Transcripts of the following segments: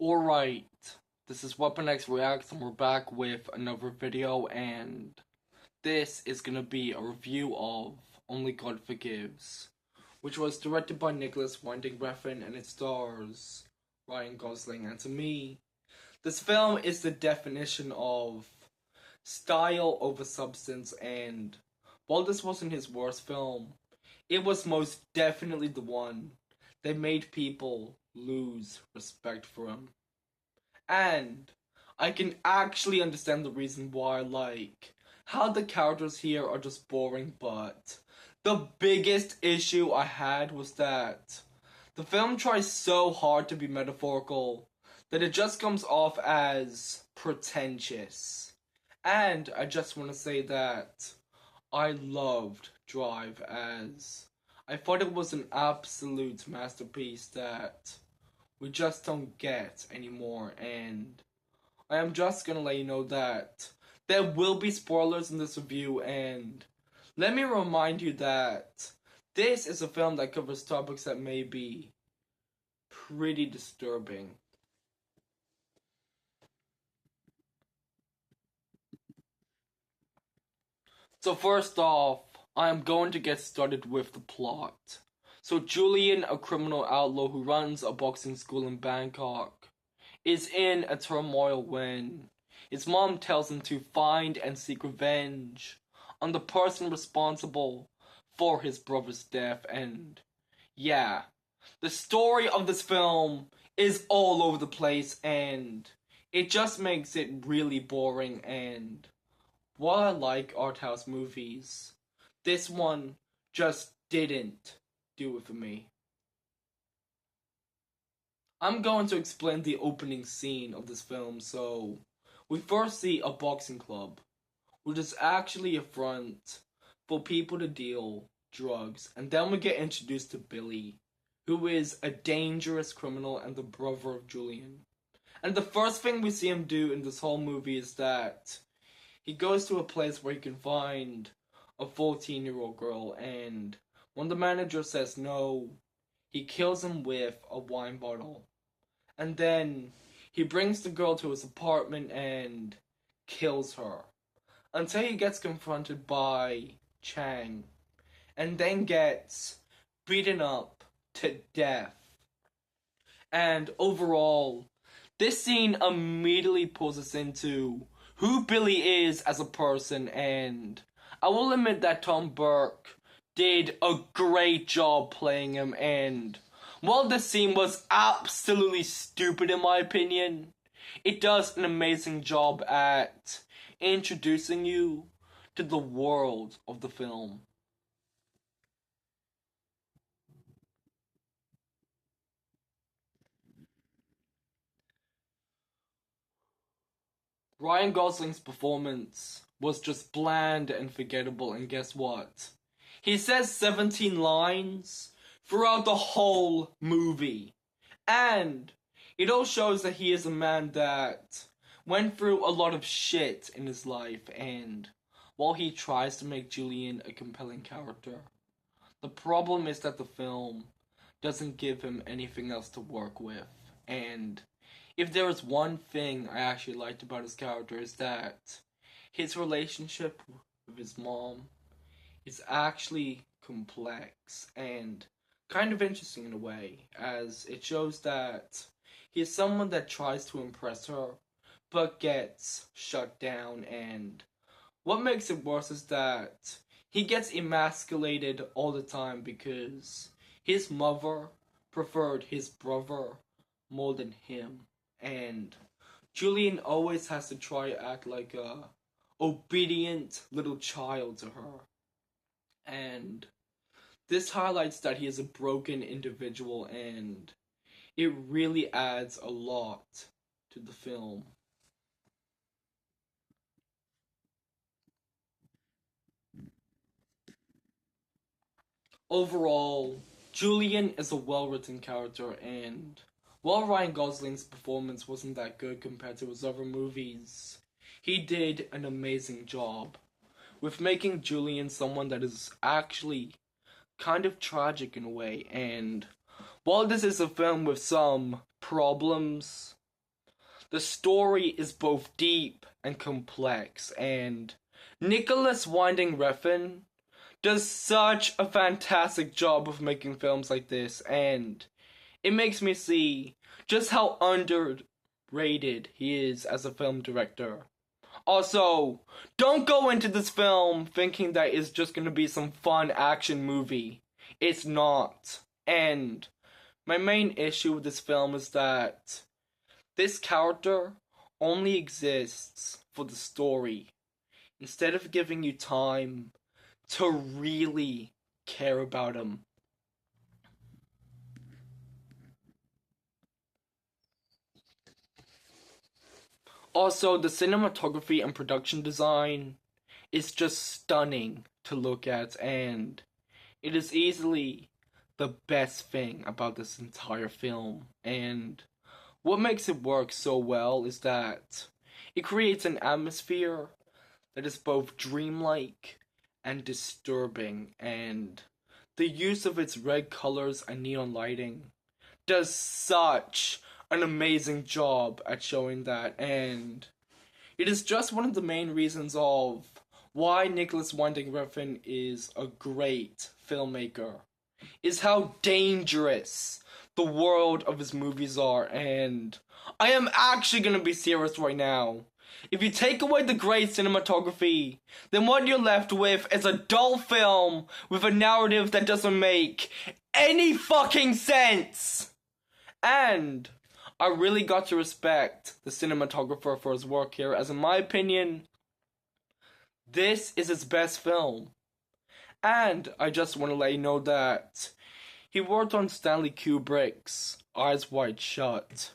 Alright, this is Weapon X Reacts and we're back with another video, and this is gonna be a review of Only God Forgives, which was directed by Nicholas Winding Refn and it stars Ryan Gosling. And to me, this film is the definition of style over substance, and while this wasn't his worst film, it was most definitely the one that made people lose respect for him. And I can actually understand the reason why, like, how the characters here are just boring, but the biggest issue I had was that the film tries so hard to be metaphorical that it just comes off as pretentious. And I just want to say that I loved Drive, as I thought it was an absolute masterpiece that we just don't get anymore. And I am just gonna let you know that there will be spoilers in this review, and let me remind you that this is a film that covers topics that may be pretty disturbing. So first off, I am going to get started with the plot. So Julian, a criminal outlaw who runs a boxing school in Bangkok, is in a turmoil when his mom tells him to find and seek revenge on the person responsible for his brother's death. And yeah, the story of this film is all over the place, and it just makes it really boring. And while I like art house movies, this one just didn't do it for me. I'm going to explain the opening scene of this film. So, we first see a boxing club, which is actually a front for people to deal drugs, and then we get introduced to Billy, who is a dangerous criminal and the brother of Julian. And the first thing we see him do in this whole movie is that he goes to a place where he can find a 14-year-old girl, and when the manager says no, he kills him with a wine bottle. And then he brings the girl to his apartment and kills her until he gets confronted by Chang, and then gets beaten up to death. And overall, this scene immediately pulls us into who Billy is as a person, and I will admit that Tom Burke did a great job playing him. And while this scene was absolutely stupid in my opinion, it does an amazing job at introducing you to the world of the film. Ryan Gosling's performance was just bland and forgettable, and guess what? He says 17 lines throughout the whole movie. And it all shows that he is a man that went through a lot of shit in his life, and while he tries to make Julian a compelling character, the problem is that the film doesn't give him anything else to work with. And if there is one thing I actually liked about his character, is that his relationship with his mom is actually complex and kind of interesting in a way, as it shows that he is someone that tries to impress her but gets shut down. And what makes it worse is that he gets emasculated all the time because his mother preferred his brother more than him. And Julian always has to try to act like a obedient little child to her. And this highlights that he is a broken individual, and it really adds a lot to the film. Overall, Julian is a well-written character, and while Ryan Gosling's performance wasn't that good compared to his other movies, he did an amazing job with making Julian someone that is actually kind of tragic in a way. And while this is a film with some problems, The story is both deep and complex, and Nicholas Winding Refn does such a fantastic job of making films like this, and it makes me see just how underrated he is as a film director. Also, don't go into this film thinking that it's just gonna be some fun action movie. It's not. And my main issue with this film is that this character only exists for the story, instead of giving you time to really care about him. Also, the cinematography and production design is just stunning to look at, and it is easily the best thing about this entire film. And what makes it work so well is that it creates an atmosphere that is both dreamlike and disturbing, and the use of its red colors and neon lighting does such an amazing job at showing that, and it is just one of the main reasons of why Nicholas Winding Refn is a great filmmaker, is how dangerous the world of his movies are. And I am actually gonna be serious right now. If you take away the great cinematography, then what you're left with is a dull film with a narrative that doesn't make any fucking sense. And I really got to respect the cinematographer for his work here, as in my opinion, this is his best film. And I just want to let you know that he worked on Stanley Kubrick's Eyes Wide Shut,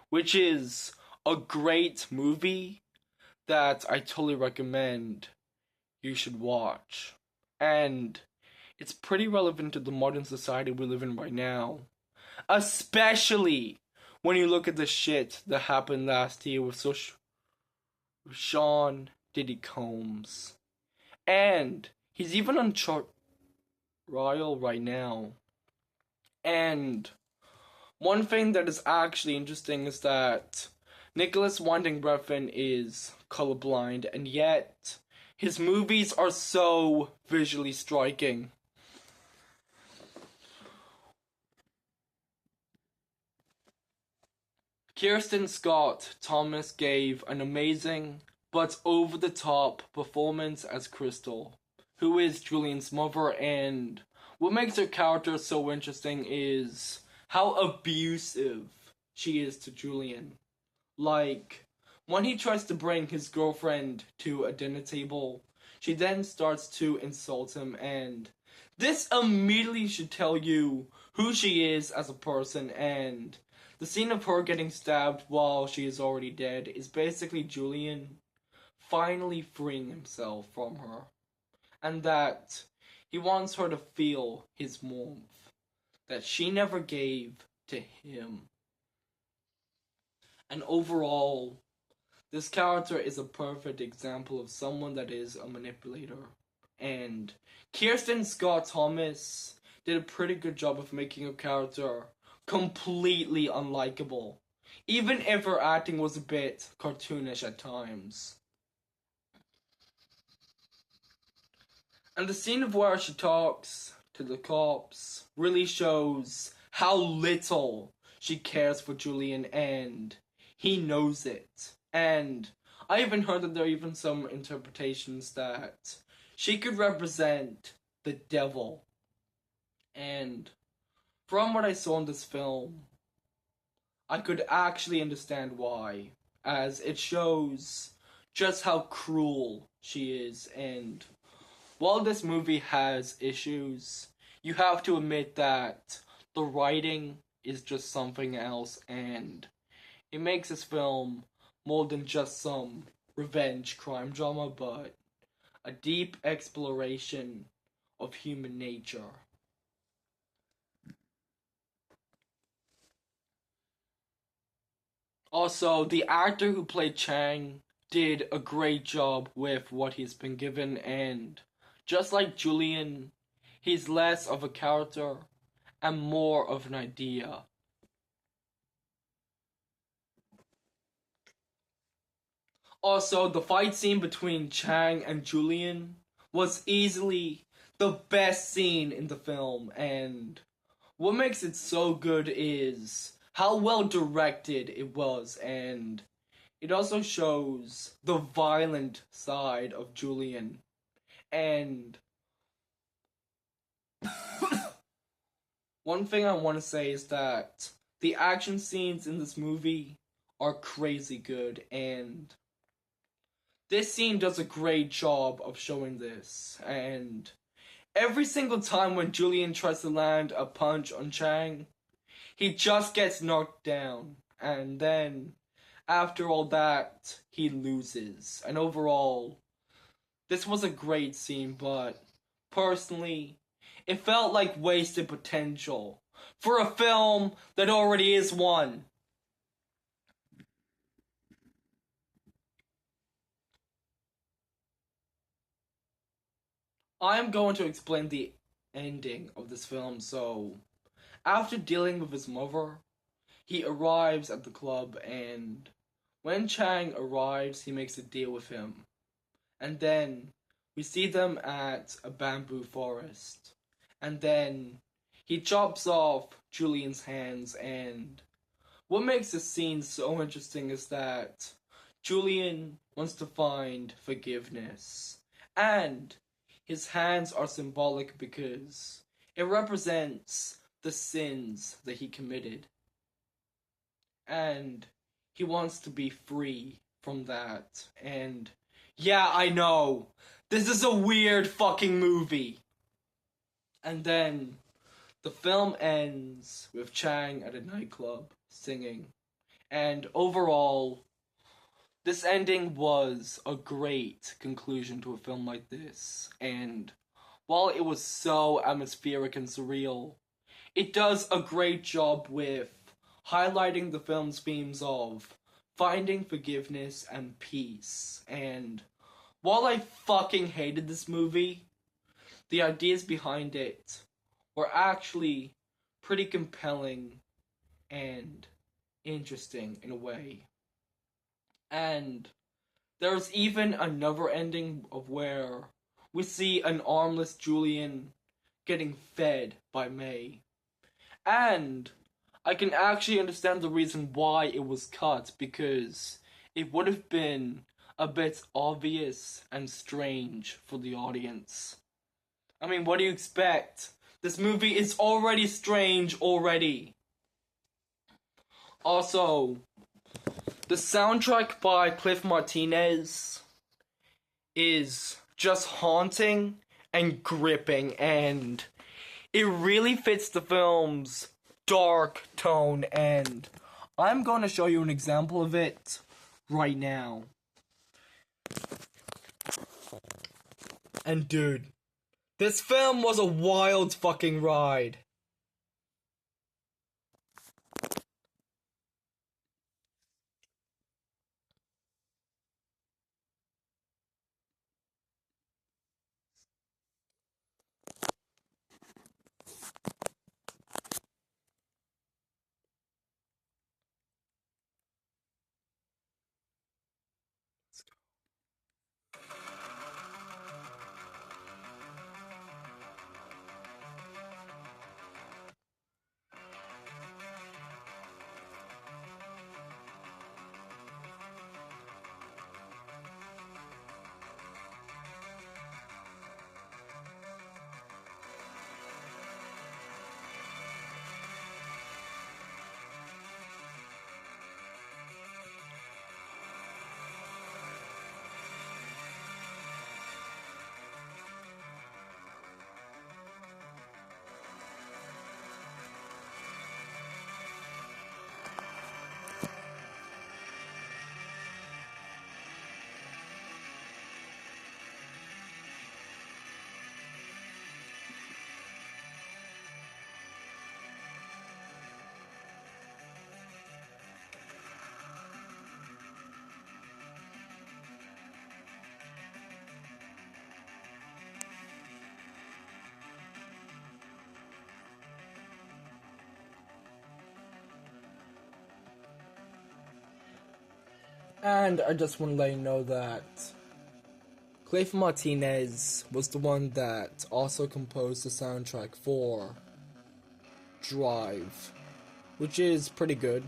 which is a great movie that I totally recommend you should watch. And it's pretty relevant to the modern society we live in right now. Especially when you look at the shit that happened last year with Sean Diddy Combs. And he's even on trial right now. And one thing that is actually interesting is that Nicholas Winding Refn is colorblind, and yet his movies are so visually striking. Kirsten Scott Thomas gave an amazing but over-the-top performance as Crystal, who is Julian's mother, and what makes her character so interesting is how abusive she is to Julian. Like, when he tries to bring his girlfriend to a dinner table, she then starts to insult him, and this immediately should tell you who she is as a person. And the scene of her getting stabbed while she is already dead is basically Julian finally freeing himself from her, and that he wants her to feel his warmth that she never gave to him. And overall, this character is a perfect example of someone that is a manipulator. And Kirsten Scott Thomas did a pretty good job of making her character completely unlikable, even if her acting was a bit cartoonish at times. And the scene of where she talks to the cops really shows how little she cares for Julian, and he knows it. And I even heard that there are even some interpretations that she could represent the devil. And from what I saw in this film, I could actually understand why, as it shows just how cruel she is. And while this movie has issues, you have to admit that the writing is just something else, and it makes this film more than just some revenge crime drama, but a deep exploration of human nature. Also, the actor who played Chang did a great job with what he's been given, and just like Julian, he's less of a character and more of an idea. Also, the fight scene between Chang and Julian was easily the best scene in the film, and what makes it so good is how well directed it was, and it also shows the violent side of Julian. And one thing I want to say is that the action scenes in this movie are crazy good, and this scene does a great job of showing this. And every single time when Julian tries to land a punch on Chang, he just gets knocked down. And then, after all that, he loses. And overall, this was a great scene, but personally, it felt like wasted potential for a film that already is one. I am going to explain the ending of this film. So, after dealing with his mother, he arrives at the club, and when Chang arrives, he makes a deal with him. And then we see them at a bamboo forest. And then he chops off Julian's hands, and what makes this scene so interesting is that Julian wants to find forgiveness. And his hands are symbolic because it represents the sins that he committed. And he wants to be free from that. And yeah, I know. This is a weird fucking movie. And then the film ends with Chang at a nightclub singing. And overall, this ending was a great conclusion to a film like this. And while it was so atmospheric and surreal, it does a great job with highlighting the film's themes of finding forgiveness and peace. And while I fucking hated this movie, the ideas behind it were actually pretty compelling and interesting in a way. And there's even another ending of where we see an armless Julian getting fed by May. And I can actually understand the reason why it was cut, because it would have been a bit obvious and strange for the audience. I mean, what do you expect? This movie is already strange already. Also, the soundtrack by Cliff Martinez is just haunting and gripping, and it really fits the film's dark tone, and I'm going to show you an example of it right now. And dude, this film was a wild fucking ride. And I just want to let you know that Clayton Martinez was the one that also composed the soundtrack for Drive, which is pretty good.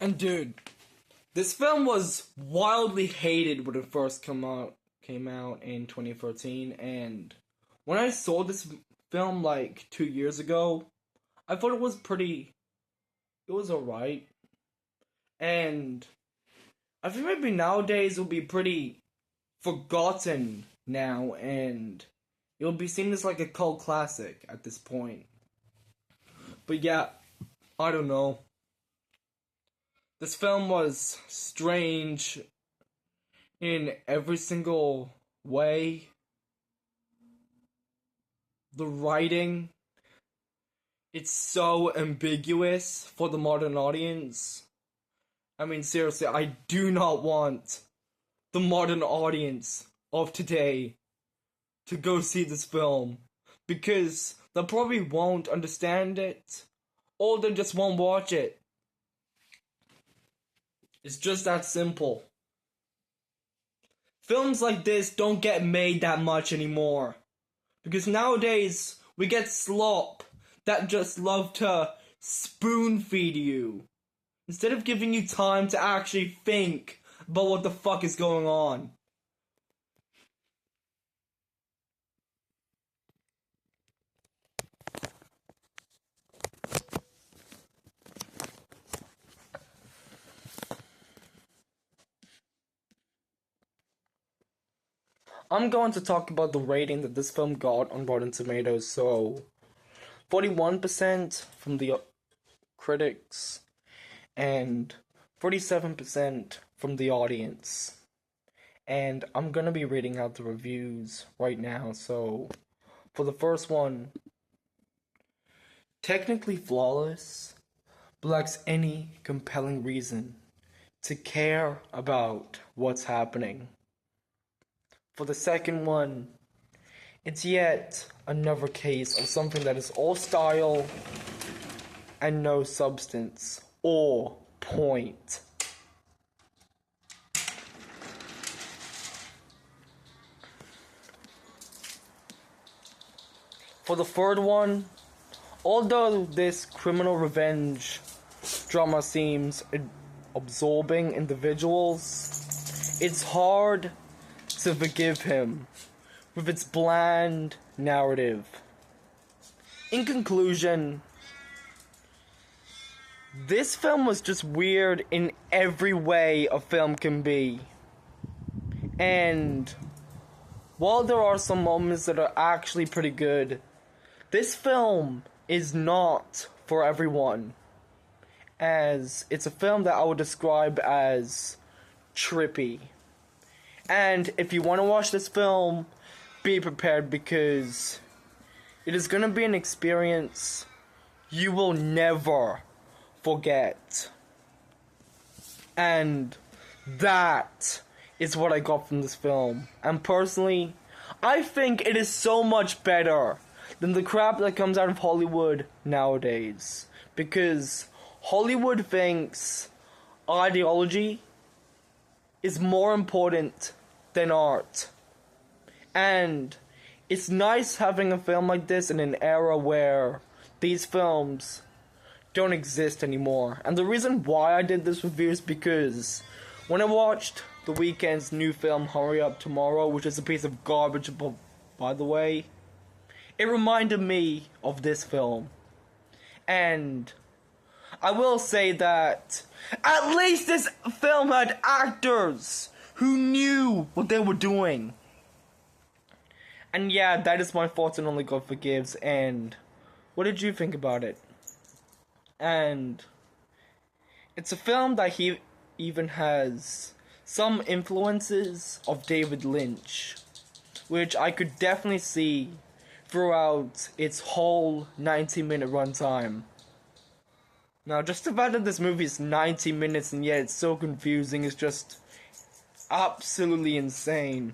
And dude, this film was wildly hated when it first came out in 2013, and when I saw this film like 2 years ago, I thought it was alright. And I think maybe nowadays it'll be pretty forgotten now, and it'll be seen as like a cult classic at this point. But yeah, I don't know. This film was strange in every single way. The writing, it's so ambiguous for the modern audience. I mean, seriously, I do not want the modern audience of today to go see this film, because they probably won't understand it, or they just won't watch it. It's just that simple. Films like this don't get made that much anymore, because nowadays we get slop that just love to spoon feed you, instead of giving you time to actually think about what the fuck is going on. I'm going to talk about the rating that this film got on Rotten Tomatoes. So, 41% from the critics and 47% from the audience. And I'm gonna be reading out the reviews right now. So, for the first one, technically flawless, but lacks any compelling reason to care about what's happening. For the second one, it's yet another case of something that is all style and no substance or point. For the third one, although this criminal revenge drama seems absorbing individuals, it's hard to forgive him with its bland narrative. In conclusion, this film was just weird in every way a film can be. And while there are some moments that are actually pretty good, this film is not for everyone, as it's a film that I would describe as trippy. And if you want to watch this film, be prepared, because it is going to be an experience you will never forget. And that is what I got from this film. And personally, I think it is so much better than the crap that comes out of Hollywood nowadays. Because Hollywood thinks ideology is more important than art. And it's nice having a film like this in an era where these films don't exist anymore. And the reason why I did this review is because when I watched The Weeknd's new film, Hurry Up Tomorrow, which is a piece of garbage, by the way, it reminded me of this film. And I will say that at least this film had actors who knew what they were doing. And yeah, that is my thoughts on Only God Forgives. And what did you think about it? And it's a film that he even has some influences of David Lynch, which I could definitely see throughout its whole 90-minute runtime. Now, just the fact that this movie is 90 minutes and yet it's so confusing is just absolutely insane.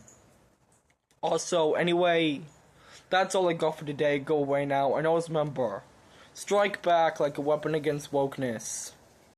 Also, anyway, that's all I got for today. Go away now, and always remember, strike back like a weapon against wokeness.